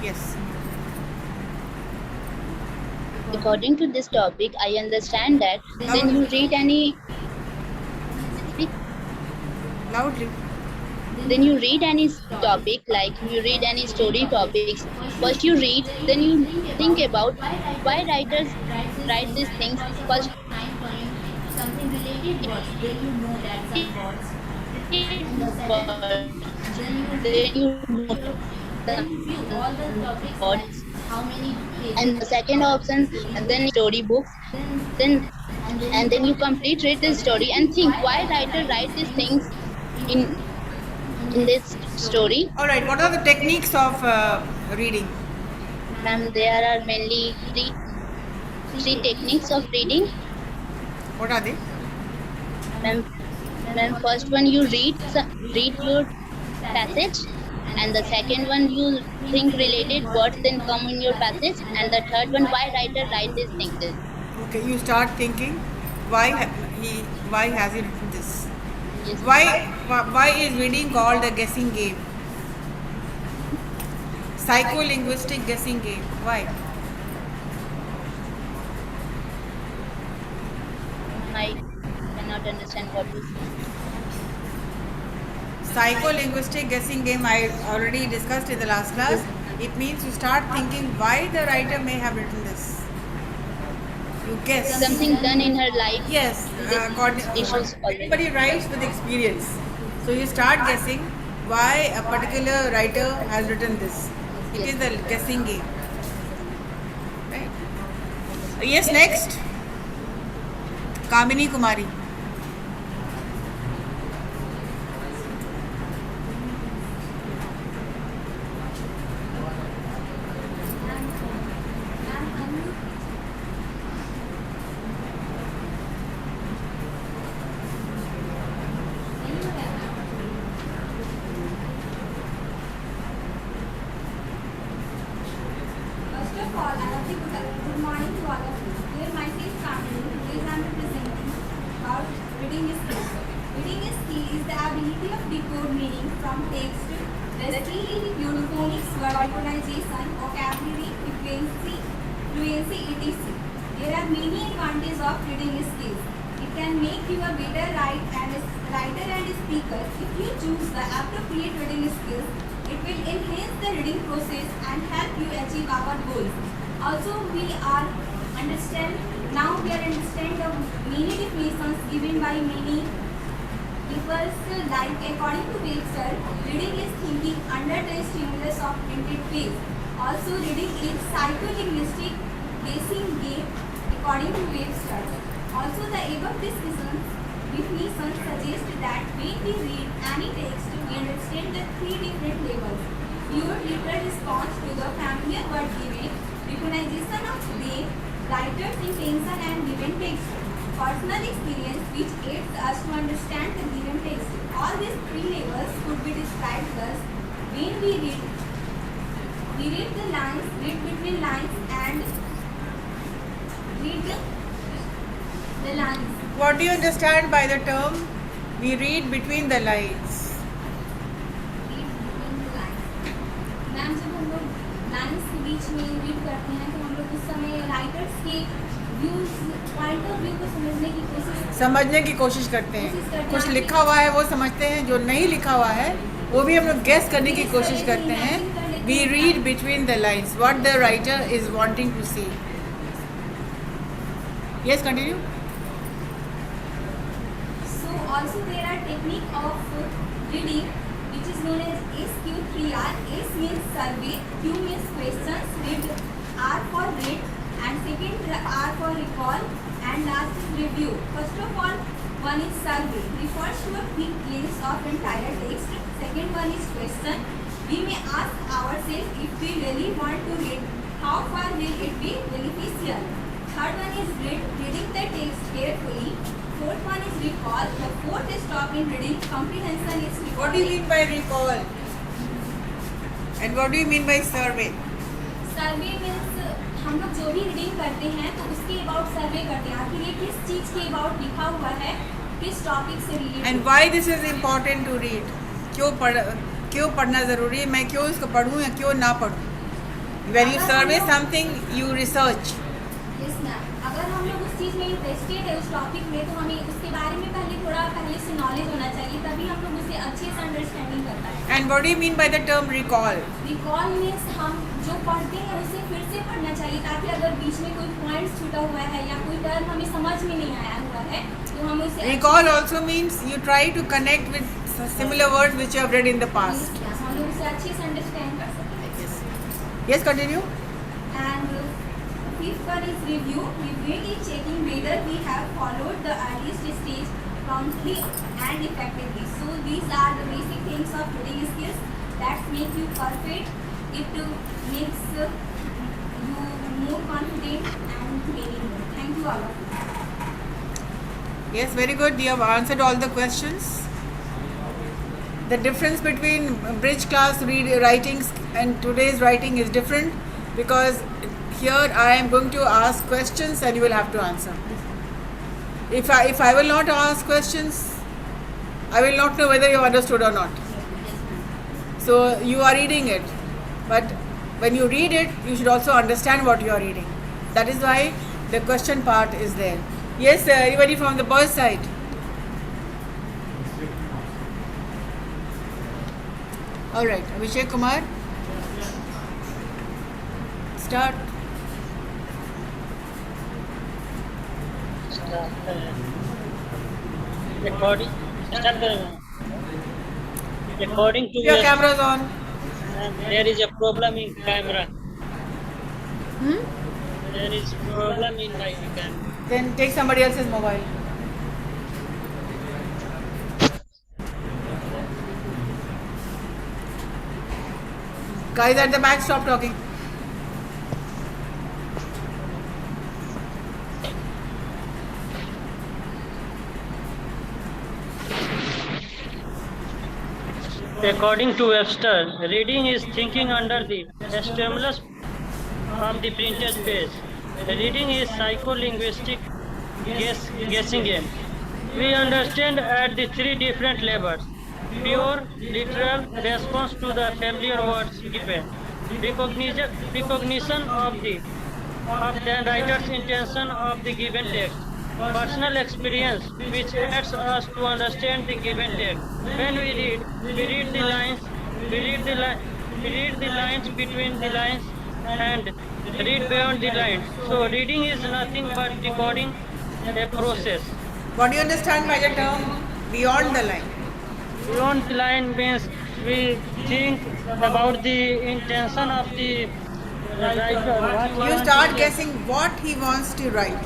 Yes. According to this topic, I understand that then Loudly. you read any speak, Loudly. then you read any topic, like you read any story topics. First you read, then you think about why writers write these things. First then you note some words, and the second option, and then story books, then and then you complete read the story and think why writer write these things in this story. All right. What are the techniques of reading? Ma'am, there are mainly three techniques of reading. What are they? Ma'am, first one you read your passage, and the second one you think related words then come in your passage, and the third one why writer write these things. Okay, you start thinking, why he why has he written this? Yes, Why ma'am. why is reading called a guessing game? Psycholinguistic guessing game. Why? I cannot understand what you say. Psycholinguistic guessing game I already discussed in the last class. It means you start thinking why the writer may have written this. You guess. Something done in her life, Yes, these issues already. everybody writes with experience. So you start guessing why a particular writer has written this. It Yes, is a guessing game. Right? Yes, next. Kamini Kumari. First of all, I have the good morning to all of you. Here myself is Kamini. Today I am representing about reading skills. Reading skill is the ability of decode meaning from text. The skill in euphonics, word organization, vocabulary, fluency, etc. There are many advantages of reading skills. It can make you a better writer and speaker. If you choose the appropriate reading skills, it will enhance the reading process and help you achieve our goals. Also, we are understand the many definitions given by many people. Like according to Webster, reading is thinking under the stimulus of printed page. Also, reading is psycholinguistic guessing game according to Webster. Also, the above definitions suggest that when we read any text, we understand the three different levels: pure literal response to the familiar word given, recognition of the writer's intention and given text, personal experience which aids us to understand the given text. All these three levels could be described thus: when we read the lines, read between lines, and read the lines. What do you understand by the term we read between the lines? Ma'am जब हम लोग lines के बीच में read करते हैं तो हम लोग उस समय राइटर्स के व्यूज पॉइंट ऑफ व्यू को समझने की कोशिश करते हैं। कुछ लिखा हुआ है वो समझते हैं, जो नहीं लिखा हुआ है वो भी हम लोग गेस करने की कोशिश करते हैं। We read between the lines what the writer is wanting to say. Yes, continue. So also there are technique of reading which is known as SQ3R. S means survey, Q means questions, read, R for read, and second R for recall, and last is review. First of all, one is survey, refers to a quick glance of entire text. Second one is question. We may ask ourselves if we really want to read, how far will it be beneficial. Third one is read, reading the text carefully. Fourth one is recall. The fourth stop in reading comprehension is recall. What do you mean by recall? And what do you mean by survey? Survey means हम लोग जो भी reading करते हैं तो उसके about सर्वे करते हैं, आखिर ये किस चीज़ के अबाउट लिखा हुआ है, किस टॉपिक से related. And why this is important to read? क्यों पढ़ना ज़रूरी है? मैं क्यों इसको पढ़ूँ या क्यों ना पढ़ूँ? When you survey something, you research. Yes ma'am, अगर हम लोग उस चीज़ में इंटरेस्टेड है उस टॉपिक में, तो हमें उसके बारे में पहले से नॉलेज होना चाहिए, तभी हम लोग उसे अच्छे से अंडरस्टैंडिंग कर पाएंगे। And what do you mean by the term recall? Recall means हम जो पढ़ते हैं उसे फिर से पढ़ना चाहिए, ताकि अगर बीच में कोई पॉइंट्स छूटा हुआ है या कोई टर्म हमें समझ में नहीं आया हुआ है तो हम उसे Recall also means you try to connect with similar words which you have read in the past. हम लोग उसे अच्छे से अंडरस्टैंड कर सकते हैं। Yes, continue. And fifth one is review. Reviewing is checking whether we have followed the earliest stage promptly and effectively. So these are the basic things of reading skills that make you perfect. It makes you more confident and meaningful. Thank you all of you. Yes, very good. You have answered all the questions. The difference between bridge class writing and today's writing is different because here I am going to ask questions and you will have to answer. If I will not ask questions, I will not know whether you have understood or not. So you are reading it, but when you read it, you should also understand what you are reading. That is why the question part is there. Yes, anybody from the boys' side? All right, Abhishek Kumar, start. According to Your the, camera's on. there is a problem in camera. Hmm? There is problem in my camera. Then take somebody else's mobile. Guys at the back, stop talking. According to Webster, reading is thinking under the stimulus of the printed page. Reading is psycholinguistic guessing game. We understand at the three different levels: pure, literal response to the familiar words given, recognition of the writer's intention of the given text, personal experience which helps us to understand the given text. When we read the lines, we read the lines between the lines and read beyond the lines. So reading is nothing but recording a process. What do you understand by the term beyond the line? Beyond the line means we think about the intention of the writer. You start guessing what he wants to write,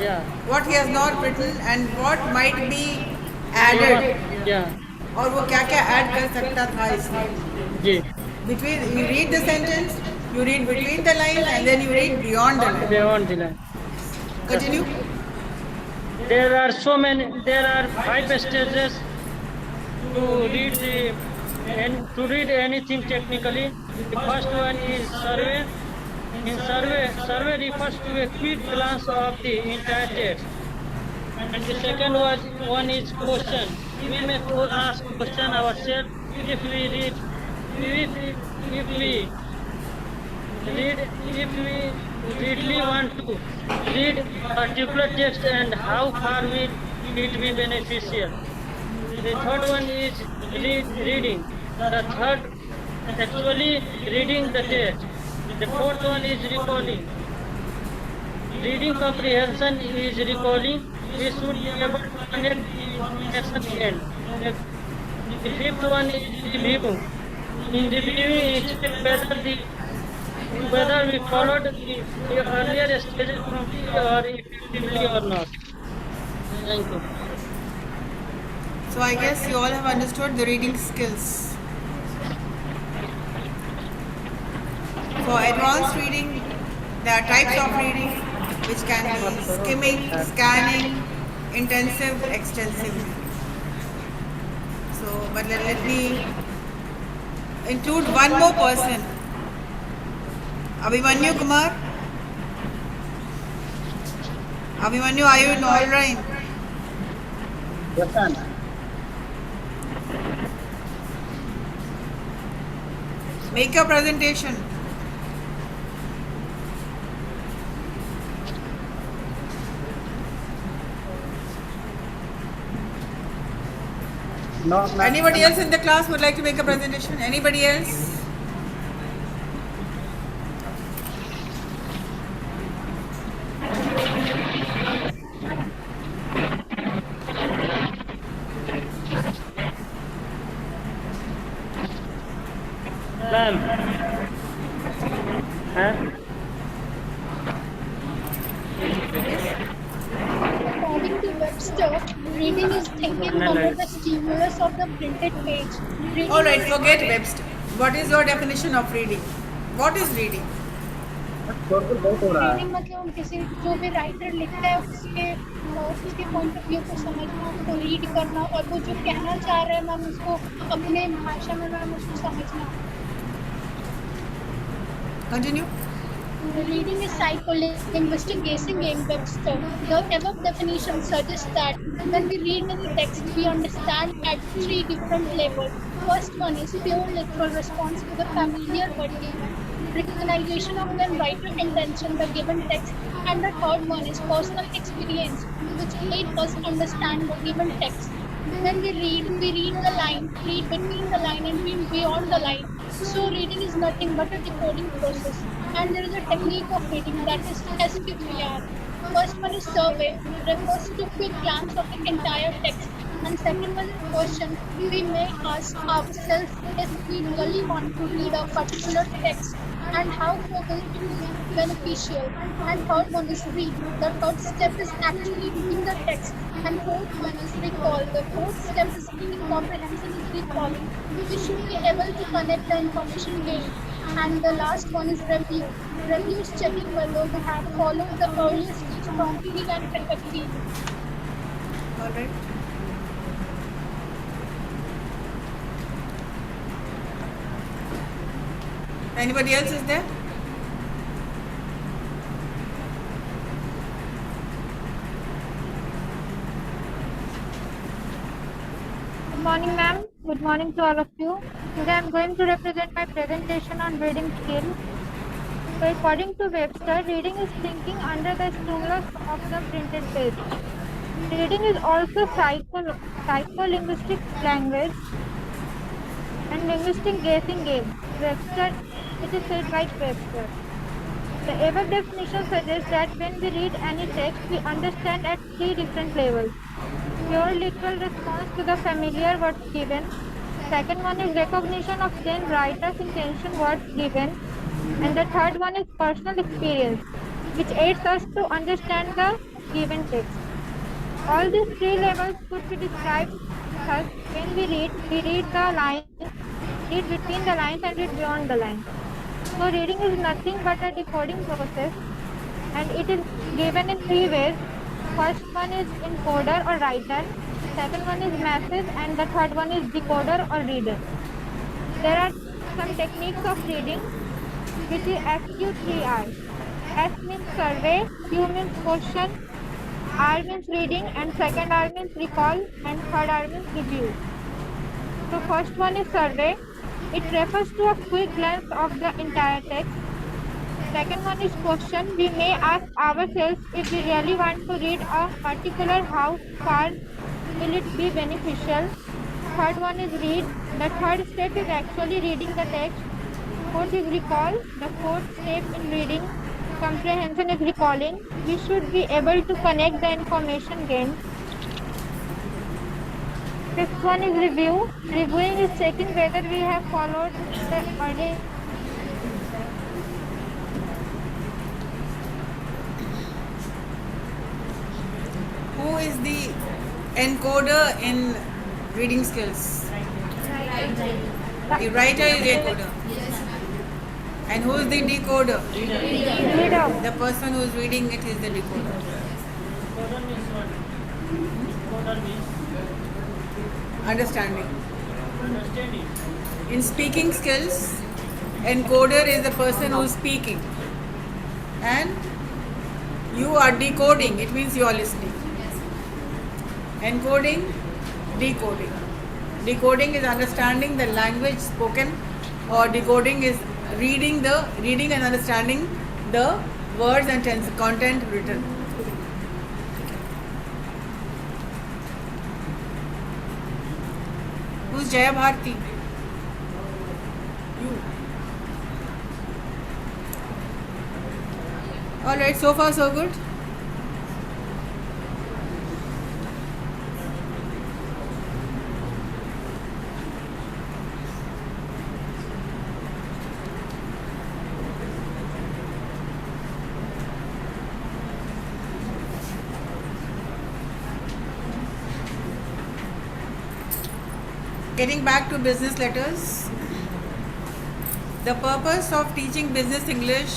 Yeah. what he has not written, and what might be added. Yeah. और वो क्या क्या add कर सकता था इसमें. जी. Between you read the sentence, you read between the lines, and then you read beyond the line. Beyond the line. Continue. There are so many. There are 5 stages to read anything technically. The first one is survey. In survey refers to a quick glance of the entire text. And the second one is question. We may ask question ourselves if we really want to read particular text and how far will it be beneficial. The third one is reading. The third actually reading the text. The fourth one is recalling. Reading comprehension is recalling. We should be able to connect the information end. The fifth one is review. In reviewing, check whether we followed the earlier stages promptly or effectively or not. Thank you. So I guess you all have understood the reading skills. For advanced reading, there are types of reading which can be skimming, scanning, intensive, extensive. So, but let me include one more person. Abhimanyu Kumar. Abhimanyu, are you in all right? Yes, ma'am. Make your presentation. No, ma'am. Anybody else in the class would like to make a presentation? Anybody else? Ma'am. Huh? According to Webster, reading is thinking under the stimulus of the printed page. Reading All right, is forget Webster. What is your definition of reading? What is reading? बिल्कुल बहुत हो रहा है. reading मतलब हम किसी जो भी राइटर लिखता है उसके पॉइंट ऑफ व्यू को समझना, उसको रीड करना और वो जो कहना चाह रहे हैं मैम उसको अपने भाषा में मैम उसको समझना. Continue. Reading is psycholinguistic guessing game, Webster. The above definition suggests that when we read any text, we understand at three different levels. First one is pure literal response to the familiar word given, recognition of the writer's intention, the given text, and the third one is personal experience, which aid us understand the given text. When we read the line, read between the line, and read beyond the line. So reading is nothing but a decoding process. And there is a technique of reading that is SQR. First one is survey, refers to quick glance of the entire text. And second one is question. We may ask ourselves if we really want to read a particular text and how will it be beneficial. And third one is read. The third step is actually reading the text. And fourth one is recall. The fourth step is reading comprehension is recalling. We should be able to connect the information gained. And the last one is review. Review is checking whether we have followed the earlier steps promptly and effectively. All right. Anybody else is there? Good morning, ma'am. Good morning to all of you. Today I am going to represent my presentation on reading skills. So according to Webster, reading is thinking under the stimulus of the printed page. Reading is also psycholinguistic language and linguistic guessing game. Webster, it is said by Webster. The above definition suggests that when we read any text, we understand at three different levels. Pure literal response to the familiar words given. Second one is recognition of the writer's intention words given. And the third one is personal experience, which aids us to understand the given text. All these three levels could be described thus: when we read the lines, read between the lines and read beyond the lines. So reading is nothing but a decoding process, and it is given in three ways. First one is encoder or writer, second one is message, and the third one is decoder or reader. There are some techniques of reading, which is SQ3R. S means survey, Q means question, R means reading, and second R means recall, and third R means review. So first one is survey. It refers to a quick glance of the entire text. Second one is question. We may ask ourselves if we really want to read a particular, how far will it be beneficial. Third one is read. The third step is actually reading the text. Fourth is recall. The fourth step in reading comprehension is recalling. We should be able to connect the information gained. Fifth one is review. Reviewing is checking whether we have followed the earlier. Who is the encoder in reading skills? The writer is the encoder. And who is the decoder? Reader. The person who is reading it is the decoder. Decoder means what? Decoder means Understanding. understanding. In speaking skills, encoder is the person who is speaking. And you are decoding, it means you are listening. Encoding, decoding. Decoding is understanding the language spoken, or decoding is reading and understanding the words and content written. Who's Jaya Bharti? You. All right, so far so good. Getting back to business letters, the purpose of teaching business English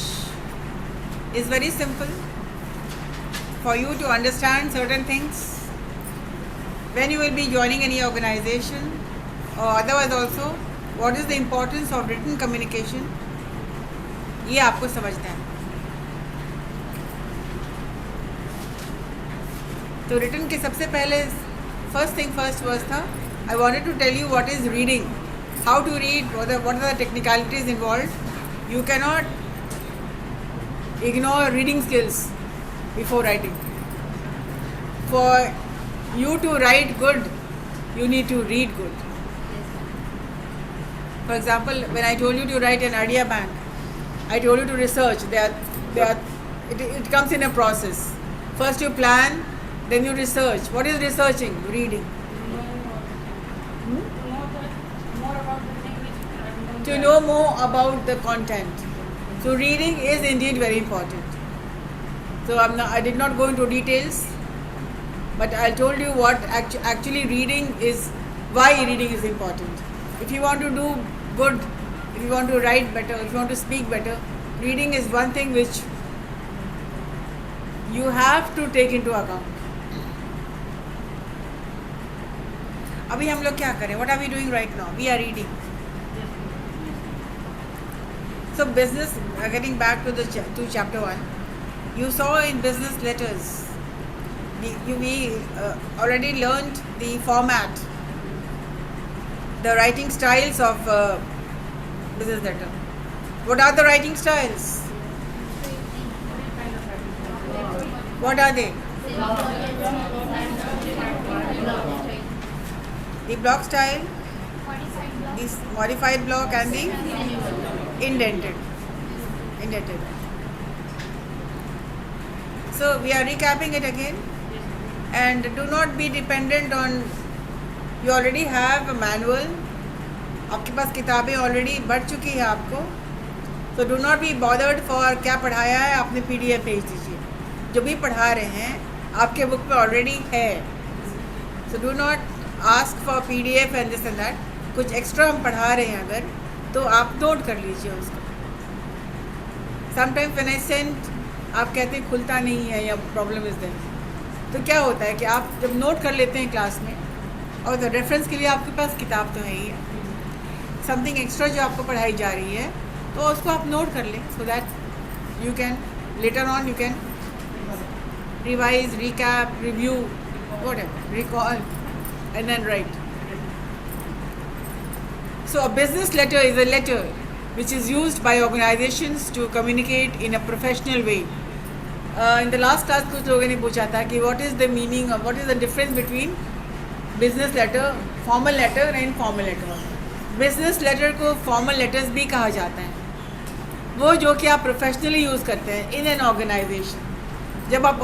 is very simple. For you to understand certain things when you will be joining any organization, or otherwise also what is the importance of written communication, ये आपको समझना है. तो written के सबसे पहले first thing first verse था. I wanted to tell you what is reading, how to read, what are the technicalities involved. You cannot ignore reading skills before writing. For you to write good, you need to read good. For example, when I told you to write an idea bank, I told you to research. It comes in a process. First you plan, then you research. What is researching? Reading. To know more about the content. So reading is indeed very important. So I did not go into details, but I told you what actually reading is, why reading is important. If you want to do good, if you want to write better, if you want to speak better, reading is one thing which you have to take into account. अभी हम लोग क्या करें? What are we doing right now? We are reading. So business, getting back to chapter 1, you saw in business letters, we already learned the format, the writing styles of business letter. What are the writing styles? What are they? The block style, the modified block, and the indented. So we are recapping it again, and do not be dependent on, you already have a manual, आपके पास किताबें already बढ़ चुकी है आपको. So do not be bothered for क्या पढ़ाया है, आपने PDF भेज दीजिए. जो भी पढ़ा रहे हैं आपके बुक पे already है. So do not ask for PDF and this and that. कुछ एक्स्ट्रा हम पढ़ा रहे हैं अगर, तो आप नोट कर लीजिए उसको. समटाइम व्हेन आई सेंड, आप कहते हैं खुलता नहीं है या प्रॉब्लम इज देयर, तो क्या होता है कि आप जब नोट कर लेते हैं क्लास में, और तो रेफरेंस के लिए आपके पास किताब तो है ही है, समथिंग एक्स्ट्रा जो आपको पढ़ाई जा रही है तो उसको आप नोट कर लें, so that you can later on you can revise, recap, review, whatever, recall and then write. So a business letter is a letter which is used by organizations to communicate in a professional way. In the last class कुछ लोगों ने पूछा था कि what is the meaning of, what is the difference between business letter, formal letter and informal letter. Business letter को formal letters भी कहा जाता है, वो जो कि आप professionally use करते हैं in an organization. जब आप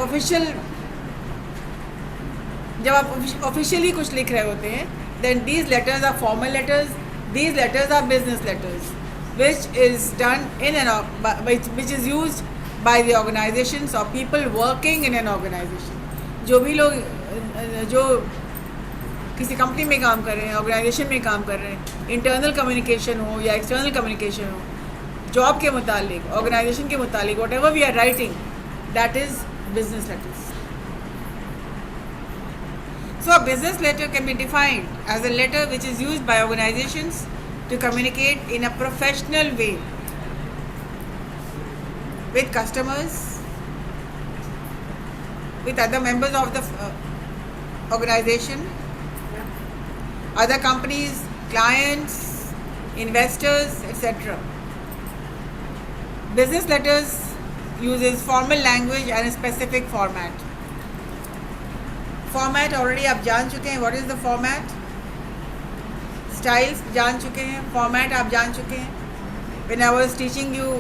officially कुछ लिख रहे होते हैं, then these letters are formal letters. These letters are business letters, which is done which is used by the organizations or people working in an organization. जो भी लोग जो किसी कंपनी में काम कर रहे हैं, ऑर्गेनाइजेशन में काम कर रहे हैं, इंटरनल कम्युनिकेशन हो या एक्सटर्नल कम्युनिकेशन हो, जॉब के मुतालिक, ऑर्गेनाइजेशन के मुतालिक, whatever we are writing, that is business letters. So a business letter can be defined as a letter which is used by organizations to communicate in a professional way with customers, with other members of the organization, other companies, clients, investors, etc. Business letters uses formal language and a specific format. Format already आप जान चुके हैं. What is the format? Styles जान चुके हैं, format आप जान चुके हैं. When I was teaching you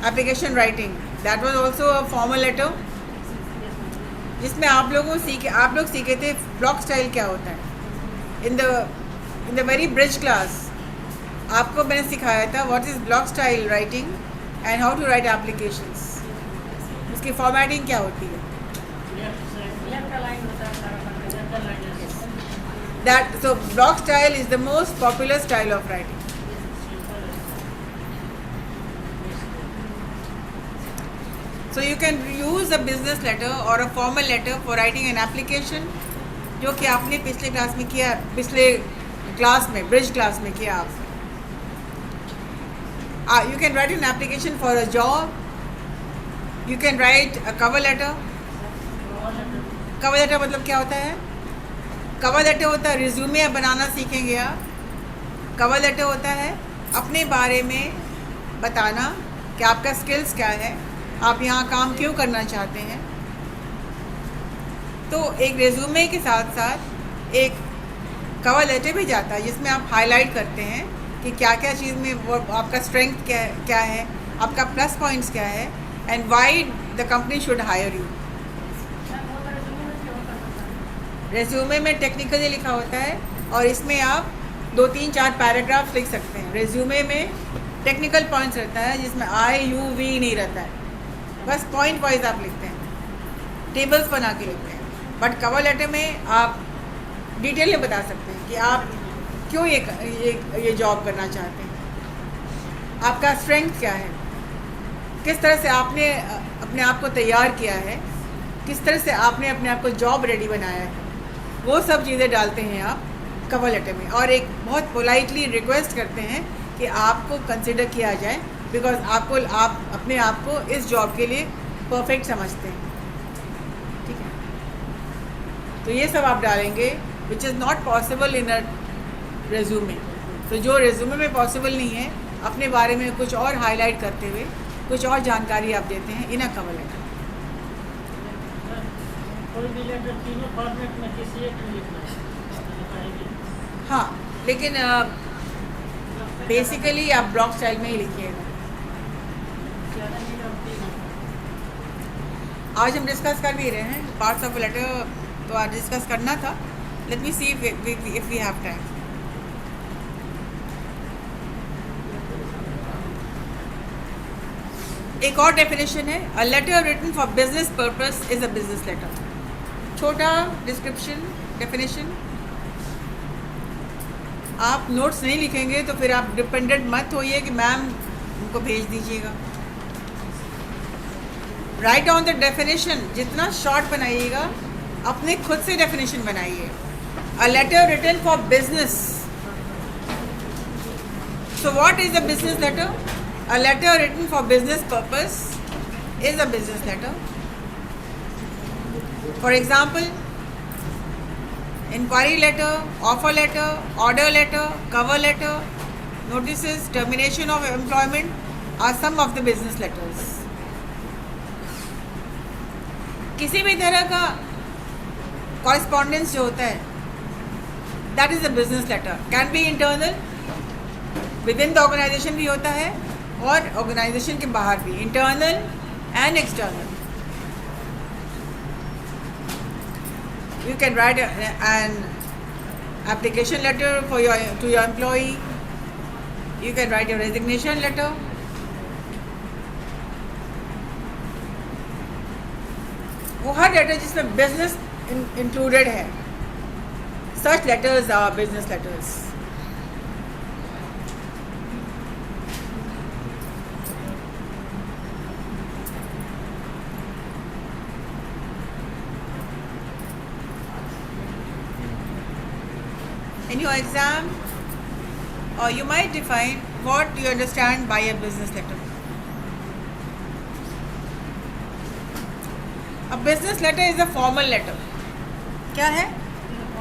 application writing, that was also a formal letter, जिसमें आप लोग सीखे थे ब्लॉक स्टाइल क्या होता है. In the very bridge class आपको मैंने सिखाया था what is block style writing and how to write applications. उसकी फॉर्मेटिंग क्या होती है. That so block style is the most popular style of writing. So you can use a business letter or a formal letter for writing an application, जो कि आपने पिछले class में bridge class में किया आपने. You can write an application for a job. You can write a cover letter. cover letter मतलब क्या होता है. कवर लेटर होता है रिज्यूमे बनाना सीखेंगे आप. कवर लेटर होता है अपने बारे में बताना कि आपका स्किल्स क्या है, आप यहाँ काम क्यों करना चाहते हैं. तो एक रिज्यूमे के साथ साथ एक कवर लेटर भी जाता है जिसमें आप हाईलाइट करते हैं कि क्या क्या चीज़ में वो आपका स्ट्रेंथ क्या है, आपका प्लस पॉइंट्स क्या है, and why the company should hire you. Resume में टेक्निकली लिखा होता है और इसमें आप 2-3-4 पैराग्राफ्स लिख सकते हैं. रेज्यूमे में टेक्निकल पॉइंट्स रहता है जिसमें IUV नहीं रहता है, बस पॉइंट वाइज आप लिखते हैं, टेबल्स बना के लिखते हैं. बट कवर लेटर में आप डिटेल में बता सकते हैं कि आप क्यों ये जॉब करना चाहते हैं, आपका स्ट्रेंथ क्या है, किस तरह से आपने अपने आप को तैयार किया है, किस तरह से आपने अपने आप को जॉब रेडी बनाया है. वो सब चीज़ें डालते हैं आप कवर लेटर में और एक बहुत पोलाइटली रिक्वेस्ट करते हैं कि आपको कंसिडर किया जाए बिकॉज आप अपने आप को इस जॉब के लिए परफेक्ट समझते हैं. ठीक है, तो ये सब आप डालेंगे which is not possible in a resume. तो जो रेज्यूमे में पॉसिबल नहीं है, अपने बारे में कुछ और हाईलाइट करते हुए कुछ और जानकारी आप देते हैं इन अ कवर लेटर. कोई भी लेटर तीनों फॉर्मेट में किसी एक में लिखना है. हाँ, लेकिन बेसिकली आप ब्लॉक स्टाइल में ही लिखिएगा. आज हम डिस्कस कर भी रहे हैं पार्ट्स ऑफ लेटर, तो आज डिस्कस करना था. Let me see if we have time. एक और डेफिनेशन है, a letter written for business purpose is a business letter. छोटा डिस्क्रिप्शन डेफिनेशन. आप नोट्स नहीं लिखेंगे तो फिर आप डिपेंडेंट मत होइए कि मैम उनको भेज दीजिएगा. Write on the definition. जितना शॉर्ट बनाइएगा, अपने खुद से डेफिनेशन बनाइए. A letter written for business. So what is a business letter? A letter written for business purpose is a business letter. For example, inquiry letter, offer letter, order letter, cover letter, notices, termination of employment are some of the business letters. किसी भी तरह का correspondence जो होता है, that is a business letter. Can be internal, within the organization भी होता है और ऑर्गेनाइजेशन के बाहर भी, internal and external. You can write an application letter for to your employee. You can write your resignation letter. वो हर letter जिसमें बिजनेस इंक्लूडेड है, such letters are business letters. In your exam, or you might define what you understand by a business letter. A business letter is a formal letter. क्या है?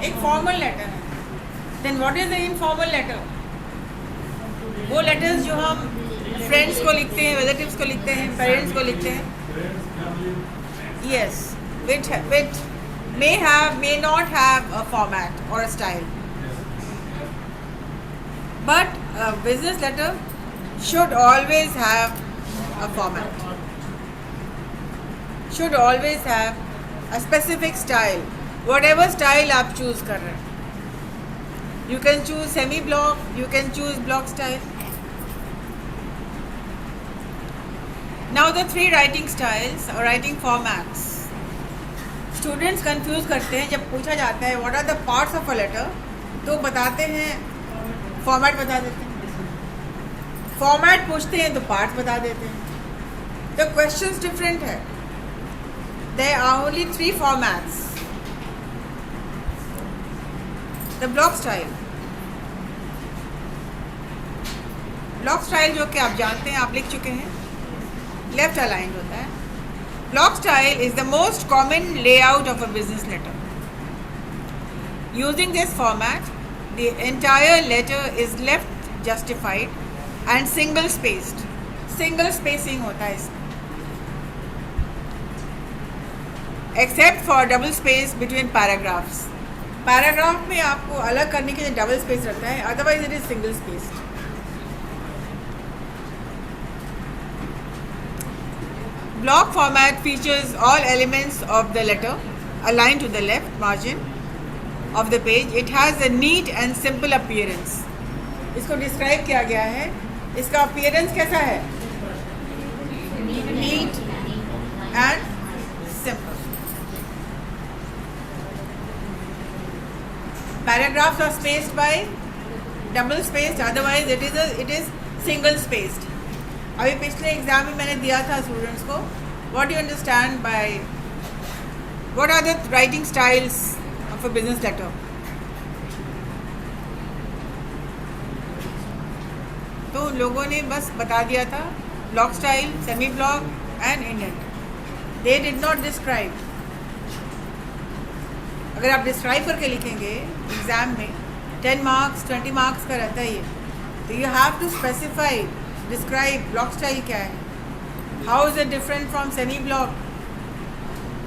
एक formal letter है. Then what is the informal letter? वो letters जो हम friends को लिखते हैं, relatives को लिखते हैं, parents को लिखते हैं. Yes, which may not have a format or a style. But a business letter should always have a format. Should always have a specific style. Whatever style आप choose कर रहे हैं. You can choose semi-block, you can choose block style. Now the three writing styles or writing formats. Students confuse करते हैं जब पूछा जाता है what are the parts of a letter, तो बताते हैं फॉर्मेट बता देते हैं. फॉर्मेट पूछते हैं तो पार्ट्स बता देते हैं. तो क्वेश्चंस डिफरेंट है. There are only three formats. The block style. Block style जो कि आप जानते हैं, आप लिख चुके हैं, लेफ्ट अलाइंड होता है. Block style is the most common layout of a business letter. Using this format the entire letter is left justified and single spaced. Single spacing होता है इसमें, except for double space between paragraphs. Paragraph में आपको अलग करने के लिए double space रहता है, otherwise it is single spaced. Block format features all elements of the letter aligned to the left margin of the page. It has a neat and simple appearance. इसको describe किया गया है. इसका appearance कैसा है? Neat and simple. Paragraphs are spaced by double spaced, otherwise it is single spaced. अभी पिछले exam में मैंने दिया था स्टूडेंट्स को, what do you understand by what are the writing styles of a business letter. तो उन लोगों ने बस बता दिया था block style, semi block and indent. They did not describe. अगर आप डिस्क्राइब करके लिखेंगे एग्जाम में 10 मार्क्स 20 मार्क्स का रहता है ये, तो you have to specify, describe block style क्या है, how is it different from semi block,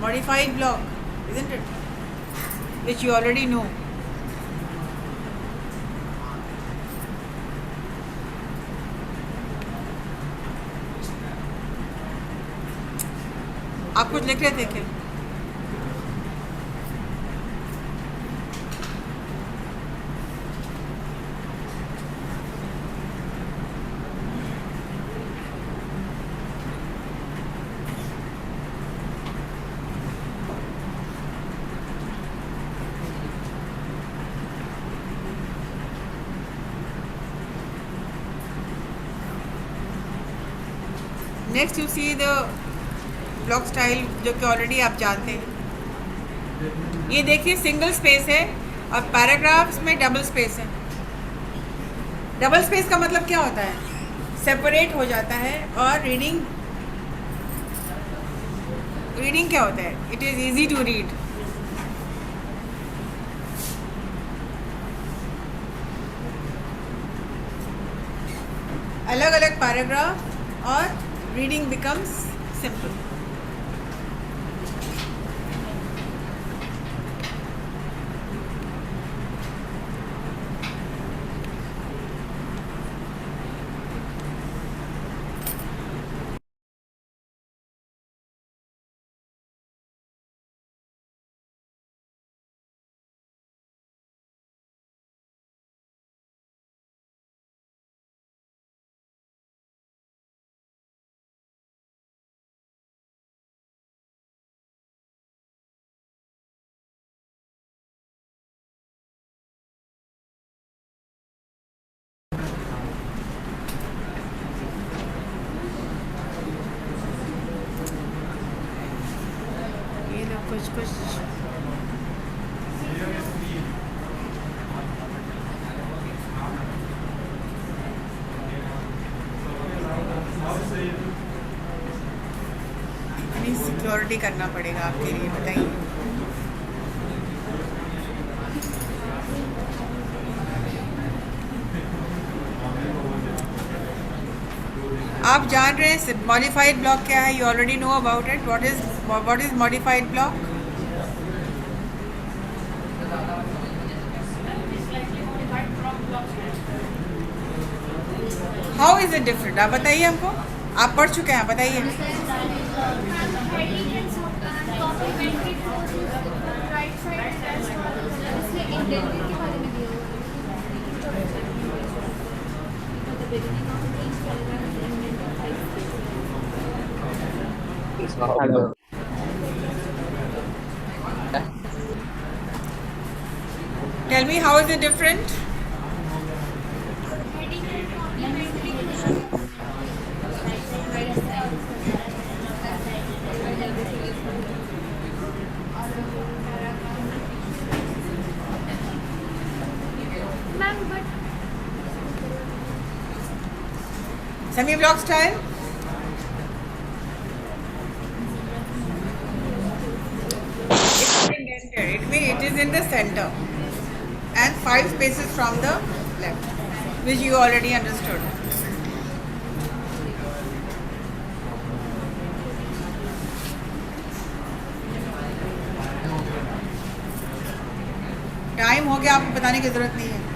modified block, isn't it, which you already know. आप कुछ लिख रहे थे क्या? Next you see the block style जो कि ऑलरेडी आप जानते हैं. ये देखिए सिंगल स्पेस है और पैराग्राफ्स में डबल स्पेस है. डबल स्पेस का मतलब क्या होता है? सेपरेट हो जाता है. और रीडिंग क्या होता है? It is easy to read. अलग अलग पैराग्राफ और reading becomes simple. कुछ सिक्योरिटी करना पड़ेगा आपके लिए, बताइए. आप जान रहे हैं मॉडिफाइड ब्लॉक क्या है? You already know about it. What is modified block? How is it different? आप बताइए हमको, आप पढ़ चुके हैं, बताइए। कॉम्प्लीमेंट्री क्लोज राइट साइड इसमें इंडेंटेड के बारे में दिया हुआ है the beginning of each paragraph is indented 5 Hello. Tell me, how is it different? heading and complementary close Ma'am, but Semi-block style? It's indented. It means it is in the center. And 5 spaces from the left, which you already understood. Time हो गया, आपको बताने की जरूरत नहीं है।